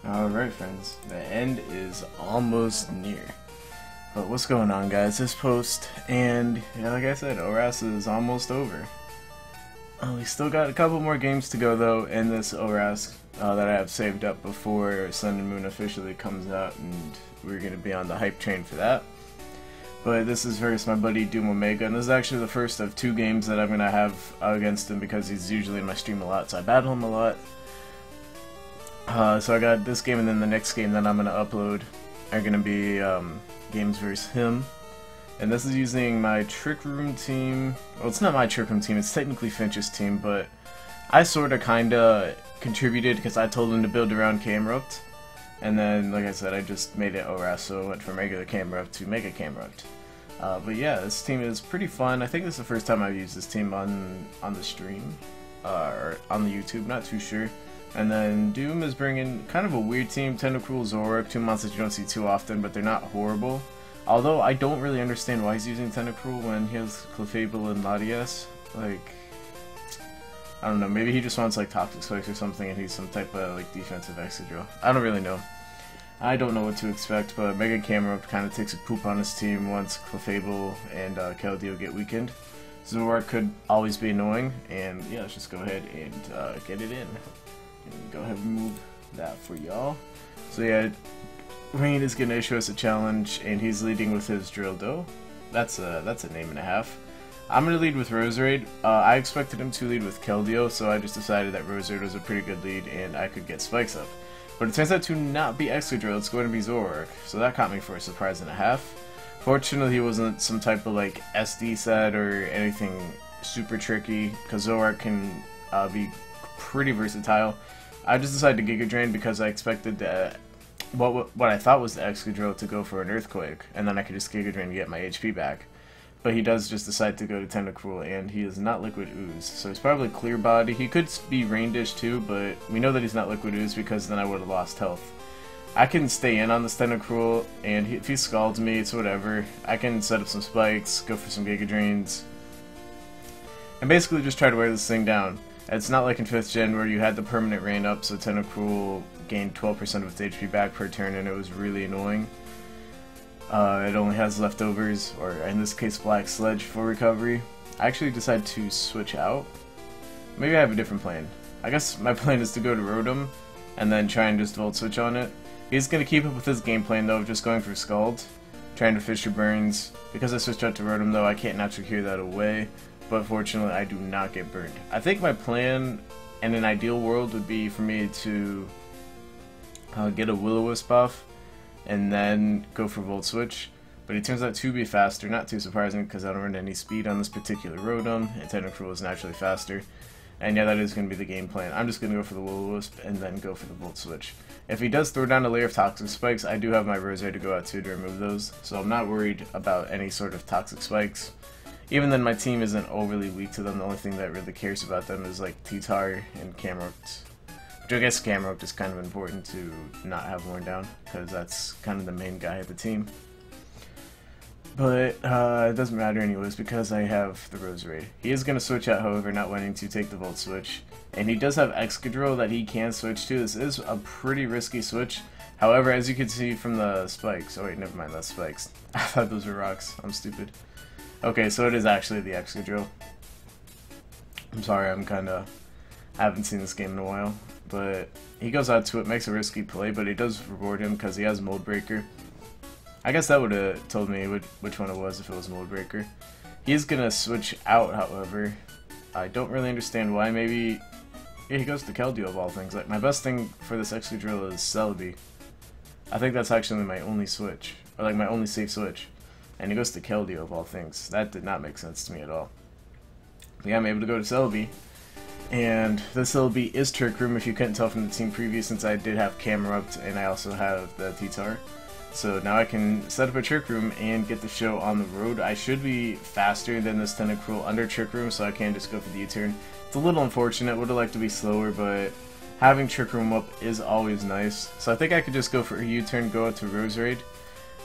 Alright friends, the end is almost near. But what's going on guys, this post, and yeah, like I said, ORAS is almost over. We still got a couple more games to go though in this ORAS that I have saved up before Sun and Moon officially comes out, and we're going to be on the hype train for that. But this is versus my buddy Doom Omega, and this is actually the first of two games that I'm going to have against him because he's usually in my stream a lot, so I battle him a lot. So I got this game, and then the next game that I'm going to upload are going to be games versus him. And this is using my Trick Room team. Well, it's not my Trick Room team, it's technically Finch's team, but I sorta kinda contributed because I told him to build around Camerupt. And then, like I said, I just made it ORAS, so I went from regular Camerupt to Mega Camerupt. But yeah, this team is pretty fun. I think this is the first time I've used this team on the stream, or on the YouTube, not too sure. And then Doom is bringing kind of a weird team, Tentacruel, Zorak, two monsters you don't see too often, but they're not horrible. Although I don't really understand why he's using Tentacruel when he has Clefable and Latias. Like, I don't know, maybe he just wants like Toxic Spikes or something and he's some type of like defensive Excadrill. I don't really know. I don't know what to expect, but Mega Camerupt kind of takes a poop on his team once Clefable and Keldeo get weakened. Zorak could always be annoying, and yeah, let's just go ahead and get it in. And go ahead and remove that for y'all. So yeah, Rain is going to issue us a challenge, and he's leading with his Drilldo. That's a name and a half. I'm going to lead with Roserade. I expected him to lead with Keldeo, so I just decided that Roserade was a pretty good lead, and I could get spikes up. But it turns out to not be Excadrill, it's going to be Zorak, so that caught me for a surprise and a half. Fortunately, he wasn't some type of like SD set or anything super tricky, because Zorak can be pretty versatile. I just decided to Giga Drain because I expected that what I thought was the Excadrill to go for an Earthquake, and then I could just Giga Drain and get my HP back. But he does just decide to go to Tentacruel, and he is not Liquid Ooze, so he's probably Clear Body. He could be Rain Dish too, but we know that he's not Liquid Ooze because then I would have lost health. I can stay in on this Tentacruel, and if he scalds me, it's whatever. I can set up some spikes, go for some Giga Drains, and basically just try to wear this thing down. It's not like in 5th gen where you had the permanent rain up, so Tentacruel gained 12% of its HP back per turn, and it was really annoying. It only has leftovers, or in this case Black Sledge, for recovery. I actually decided to switch out. Maybe I have a different plan. I guess my plan is to go to Rotom, and then try and just Volt Switch on it. He's going to keep up with his game plan though, of just going for Scald, trying to Fisher Burns. Because I switched out to Rotom though, I can't naturally cure that away. But fortunately, I do not get burned. I think my plan in an ideal world would be for me to get a Will-O-Wisp buff and then go for Volt Switch. But it turns out to be faster, not too surprising because I don't run any speed on this particular Rotom, and Tentacruel is naturally faster. And yeah, that is going to be the game plan. I'm just going to go for the Will-O-Wisp and then go for the Volt Switch. If he does throw down a layer of Toxic Spikes, I do have my Roserade to go out to remove those, so I'm not worried about any sort of Toxic Spikes. Even then, my team isn't overly weak to them. The only thing that really cares about them is like T-Tar and Camerupt. Which I guess Camerupt is kind of important to not have worn down, because that's kind of the main guy of the team. But it doesn't matter anyways, because I have the Roserade. He is going to switch out, however, not wanting to take the Volt Switch. And he does have Excadrill that he can switch to. This is a pretty risky switch. However, as you can see from the spikes... Oh wait, never mind, that's spikes. I thought those were rocks. I'm stupid. Okay, so it is actually the Excadrill. I'm sorry, I haven't seen this game in a while. But he goes out to it, makes a risky play, but it does reward him because he has Mold Breaker. I guess that would have told me which one it was if it was Mold Breaker. He is going to switch out, however. I don't really understand why. Maybe... Yeah, he goes to Keldeo of all things. Like, my best thing for this Excadrill is Celebi. I think that's actually my only switch. Or like my only safe switch. And he goes to Keldeo of all things. That did not make sense to me at all. But yeah, I'm able to go to Celebi. And this Celebi is Trick Room, if you couldn't tell from the team preview, since I did have Camerupt and I also have the T-Tar. So now I can set up a Trick Room and get the show on the road. I should be faster than this Tentacruel under Trick Room, so I can just go for the U-turn. It's a little unfortunate, would have liked to be slower, but having Trick Room up is always nice. So I think I could just go for a U-turn, go out to Roserade,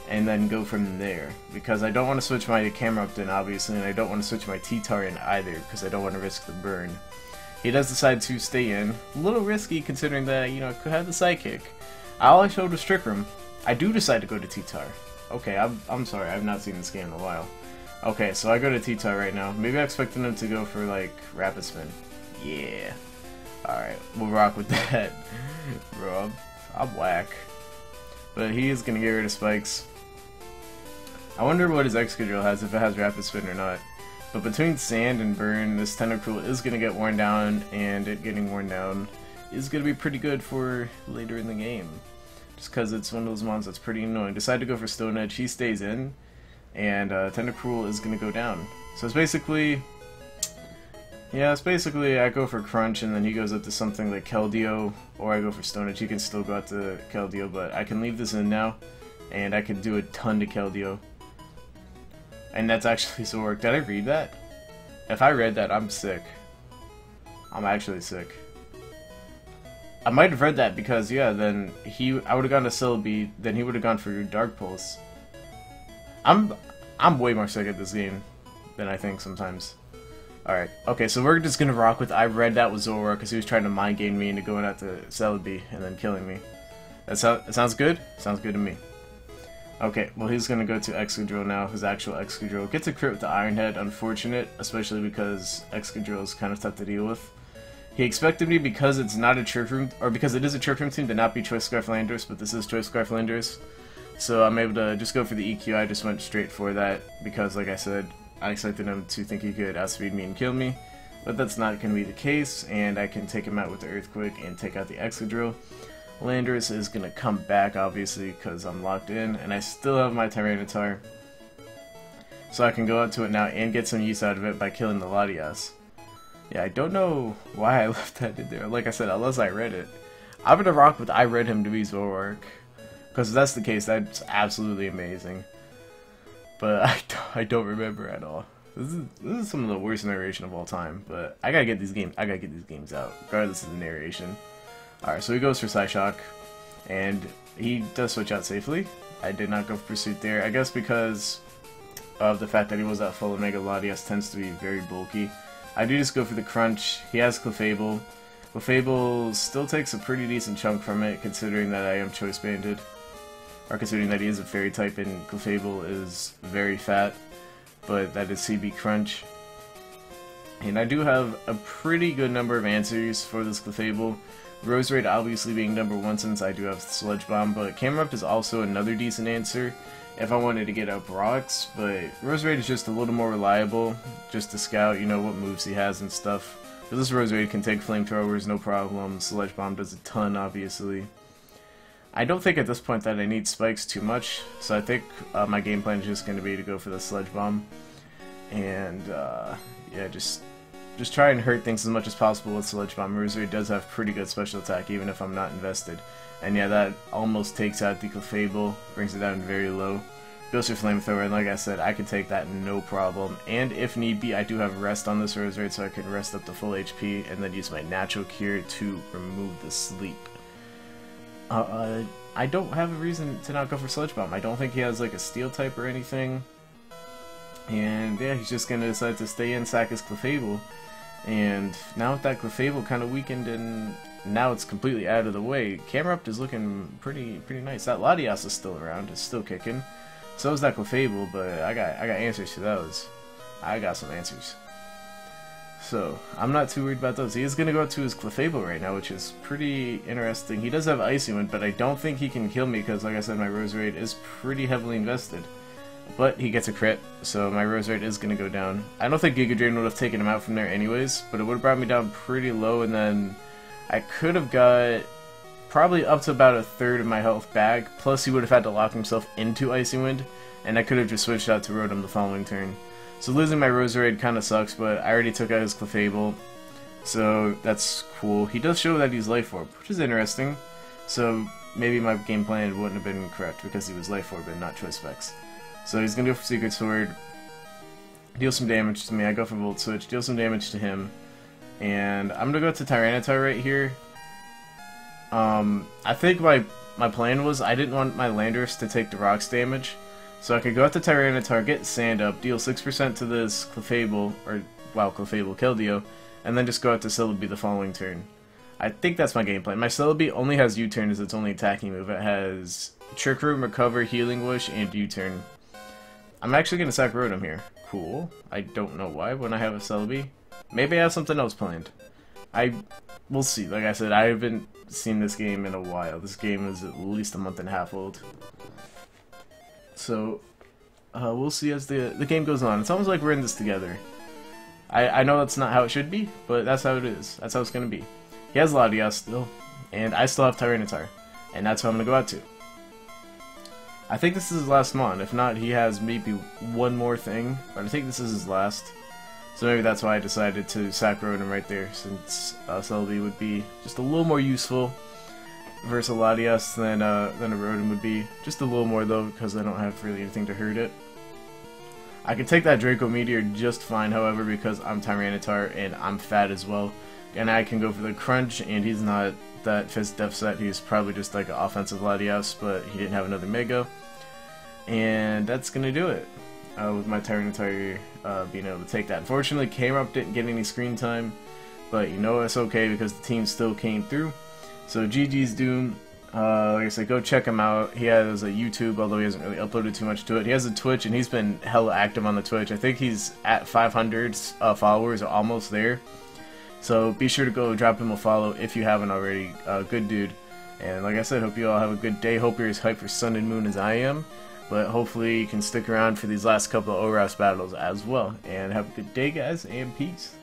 and then go from there, because I don't want to switch my Camerupt in, obviously, and I don't want to switch my T-Tar in either, because I don't want to risk the burn. He does decide to stay in. A little risky, considering that, you know, I could have the Psychic. All I showed was Trick Room. I do decide to go to T-Tar. Okay, I'm sorry, I've not seen this game in a while. Okay, so I go to T-Tar right now. Maybe I expected him to go for, like, Rapid Spin. Yeah. Alright, we'll rock with that. Bro, I'm whack. But he is gonna get rid of Spikes. I wonder what his Excadrill has, if it has Rapid Spin or not. But between Sand and Burn, this Tentacruel is gonna get worn down, and it getting worn down is gonna be pretty good for later in the game. Just because it's one of those mons that's pretty annoying. Decide to go for Stone Edge, he stays in, and Tentacruel is gonna go down. So it's basically... yeah, it's basically I go for Crunch, and then he goes up to something like Keldeo, or I go for Stone Edge. He can still go out to Keldeo, but I can leave this in now, and I can do a ton to Keldeo. And that's actually Zoroark. Did I read that? If I read that, I'm sick. I'm actually sick. I might have read that because, yeah, then I would have gone to Celebi, then he would have gone for Dark Pulse. I'm way more sick at this game than I think sometimes. Alright, okay, so we're just gonna rock with I read that with Zoroark because he was trying to mind game me into going out to Celebi and then killing me. That sounds good? Sounds good to me. Okay, well he's gonna go to Excadrill now, his actual Excadrill. Gets a crit with the Iron Head, unfortunate, especially because Excadrill is kind of tough to deal with. He expected me, because it's not a Chirp Room, or because it is a Chirp Room team, to not be Choice Scarf Landorus, but this is Choice Scarf Landorus. So I'm able to just go for the EQ. I just went straight for that, because like I said, I expected him to think he could outspeed me and kill me. But that's not going to be the case, and I can take him out with the Earthquake and take out the Excadrill. Landorus is going to come back, obviously, because I'm locked in, and I still have my Tyranitar. So I can go out to it now and get some use out of it by killing the Latias. Yeah, I don't know why I left that in there. Like I said, unless I read it. I'm going to rock with I read him to be Zoroark. Because if that's the case, that's absolutely amazing. But I don't remember at all. This is some of the worst narration of all time. But I gotta get these games out, regardless of the narration. Alright, so he goes for Psyshock, and he does switch out safely. I did not go for Pursuit there. I guess because of the fact that he was at full Omega, Latias tends to be very bulky. I do just go for the Crunch. He has Clefable. Clefable still takes a pretty decent chunk from it, considering that I am Choice Banded. Or considering that he is a Fairy type and Clefable is very fat. But that is CB Crunch. And I do have a pretty good number of answers for this Clefable. Roserade obviously being number one since I do have Sludge Bomb, but Camerupt is also another decent answer if I wanted to get out Brox, but Roserade is just a little more reliable, just to scout, you know, what moves he has and stuff. But this Roserade can take Flamethrowers, no problem. Sludge Bomb does a ton, obviously. I don't think at this point that I need Spikes too much, so I think my game plan is just going to be to go for the Sludge Bomb. And, yeah, just try and hurt things as much as possible with Sludge Bomb. Roserade does have pretty good special attack, even if I'm not invested. And yeah, that almost takes out the Clefable, brings it down very low. Goes for Flamethrower, and like I said, I can take that no problem. And if need be, I do have Rest on this Roserade, so I can rest up to full HP, and then use my Natural Cure to remove the sleep. I don't have a reason to not go for Sludge Bomb. I don't think he has like a Steel type or anything. And yeah, he's just gonna decide to stay in, sack his Clefable. And now with that Clefable kind of weakened and now it's completely out of the way, Camerupt is looking pretty nice. That Latias is still around, it's still kicking. So is that Clefable, but I got answers to those. I got some answers. So I'm not too worried about those. He is gonna go to his Clefable right now, which is pretty interesting. He does have Icy Wind, but I don't think he can kill me because, like I said, my Roserade is pretty heavily invested. But he gets a crit, so my Roserade is going to go down. I don't think Giga Drain would have taken him out from there anyways, but it would have brought me down pretty low, and then I could have got probably up to about a third of my health back, plus he would have had to lock himself into Icy Wind, and I could have just switched out to Rotom the following turn. So losing my Roserade kind of sucks, but I already took out his Clefable, so that's cool. He does show that he's Life Orb, which is interesting, so maybe my game plan wouldn't have been correct because he was Life Orb and not Choice Specs. So he's going to go for Secret Sword, deal some damage to me. I go for Volt Switch, deal some damage to him. And I'm going to go to Tyranitar right here. I think my plan was I didn't want my Landorus to take the Rocks damage. So I could go out to Tyranitar, get Sand up, deal 6% to this Clefable, or, wow, Clefable, Keldeo, and then just go out to Celebi the following turn. I think that's my game plan. My Celebi only has U-turn as its only attacking move. It has Trick Room, Recover, Healing Wish, and U-turn. I'm actually going to sack Rotom here. Cool. I don't know why when I have a Celebi. Maybe I have something else planned. We'll see. Like I said, I haven't seen this game in a while. This game is at least a month and a half old. So, we'll see as the game goes on. It's almost like we're in this together. I know that's not how it should be, but that's how it is. That's how it's going to be. He has Latias still, and I still have Tyranitar, and that's who I'm going to go out to. I think this is his last mon. If not, he has maybe one more thing, but I think this is his last. So maybe that's why I decided to sack Rotom right there, since Celebi would be just a little more useful versus a Latias than a Rotom would be. Just a little more though, because I don't have really anything to hurt it. I can take that Draco Meteor just fine, however, because I'm Tyranitar and I'm fat as well. And I can go for the Crunch, and he's not that Fist Def set. He's probably just like an offensive Latias, but he didn't have another Mega. And that's going to do it. With my Tyranitar being able to take that. Unfortunately, Camerupt didn't get any screen time, but you know it's okay because the team still came through. So GG's Doom. Like I said, go check him out. He has a YouTube, although he hasn't really uploaded too much to it. He has a Twitch, and he's been hella active on the Twitch. I think he's at 500 followers, or almost there. So be sure to go drop him a follow if you haven't already. Good dude. And like I said, hope you all have a good day. Hope you're as hyped for Sun and Moon as I am. But hopefully you can stick around for these last couple of ORAS battles as well. And have a good day, guys, and peace.